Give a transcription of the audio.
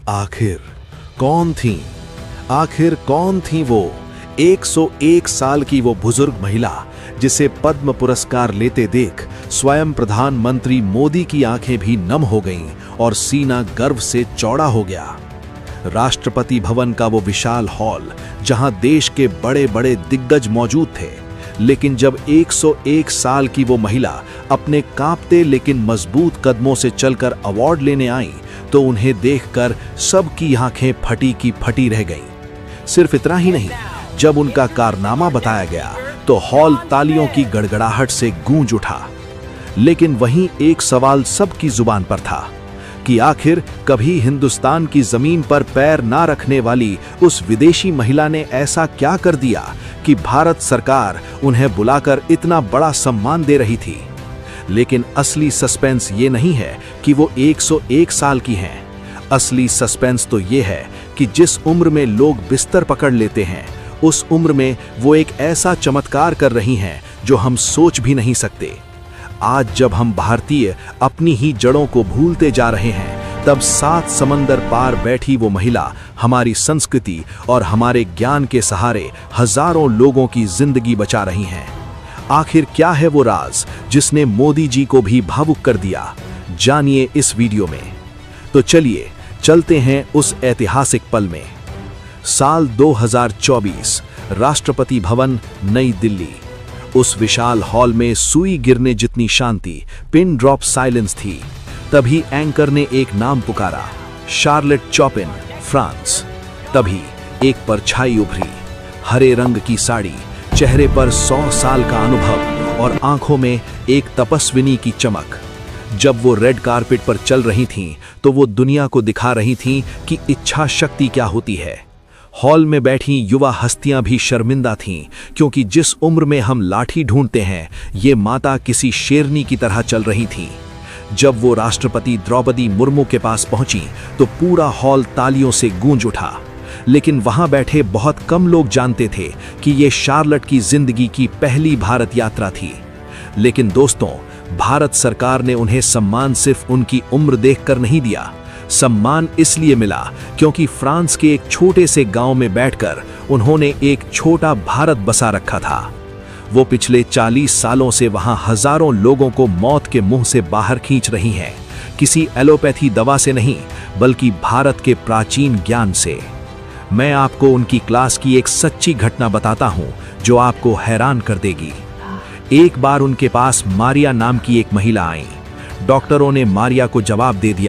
आखिर कौन थी वो 101 साल की वो बुजुर्ग महिला जिसे पद्म पुरस्कार लेते देख स्वयं प्रधानमंत्री मोदी की आंखें भी नम हो गईं और सीना गर्व से चौड़ा हो गया। राष्ट्रपति भवन का वो विशाल हॉल जहां देश के बड़े बड़े दिग्गज मौजूद थे, लेकिन जब 101 साल की वो महिला अपने कांपते लेकिन मजबूत कदमों से चलकर अवार्ड लेने आई तो उन्हें देखकर सबकी आंखें फटी की फटी रह गईं। सिर्फ इतना ही नहीं, जब उनका कारनामा बताया गया तो हॉल तालियों की गड़गड़ाहट से गूंज उठा। लेकिन वहीं एक सवाल सबकी जुबान पर था कि आखिर कभी हिंदुस्तान की जमीन पर पैर ना रखने वाली उस विदेशी महिला ने ऐसा क्या कर दिया कि भारत सरकार उन्हें बुलाकर इतना बड़ा सम्मान दे रही थी। लेकिन असली सस्पेंस ये नहीं है कि वो 101 साल की हैं। असली सस्पेंस तो ये है कि जिस उम्र में लोग बिस्तर पकड़ लेते हैं, उस उम्र में वो एक ऐसा चमत्कार कर रही हैं जो हम सोच भी नहीं सकते। आज जब हम भारतीय अपनी ही जड़ों को भूलते जा रहे हैं, तब 7 समंदर पार बैठी वो महिला हमारी संस्कृति और हमारे ज्ञान के सहारे हजारों लोगों की जिंदगी बचा रही हैं। आखिर क्या है वो राज जिसने मोदी जी को भी भावुक कर दिया? जानिए इस वीडियो में। तो चलिए चलते हैं उस ऐतिहासिक पल में। साल 2024, राष्ट्रपति भवन, नई दिल्ली। उस विशाल हॉल में सुई गिरने जितनी शांति, पिन ड्रॉप साइलेंस थी। तभी एंकर ने एक नाम पुकारा, शार्लेट चॉपिन, फ्रांस। तभी एक परछाई उभरी, हरे रंग की साड़ी, चेहरे पर 100 साल का अनुभव और आंखों में एक तपस्विनी की चमक। जब वो रेड कारपेट पर चल रही थीं, तो वो दुनिया को दिखा रही थीं कि इच्छा शक्ति क्या होती है। हॉल में बैठी युवा हस्तियां भी शर्मिंदा थीं, क्योंकि जिस उम्र में हम लाठी ढूंढते हैं, ये माता किसी शेरनी की तरह चल रही थीं। जब वो राष्ट्रपति द्रौपदी मुर्मू के पास पहुंची तो पूरा हॉल तालियों से गूंज उठा। लेकिन वहां बैठे बहुत कम लोग जानते थे कि ये शार्लेट की जिंदगी की पहली भारत यात्रा थी। लेकिन दोस्तों, भारत सरकार ने उन्हें सम्मान सिर्फ उनकी उम्र देखकर नहीं दिया। सम्मान इसलिए मिला क्योंकि फ्रांस के एक छोटे से गांव में बैठकर उन्होंने एक छोटा भारत बसा रखा था। वो पिछले 40 सालों से वहां हजारों लोगों को मौत के मुंह से बाहर खींच रही हैं, किसी एलोपैथी दवा से नहीं, बल्कि भारत के प्राचीन ज्ञान से। मैं आपको उनकी क्लास की एक सच्ची घटना बताता हूं जो आपको हैरान कर देगी। एक बार उनके पास मारिया नाम की एक महिला आई। डॉक्टरों ने मारिया को जवाब दे दिया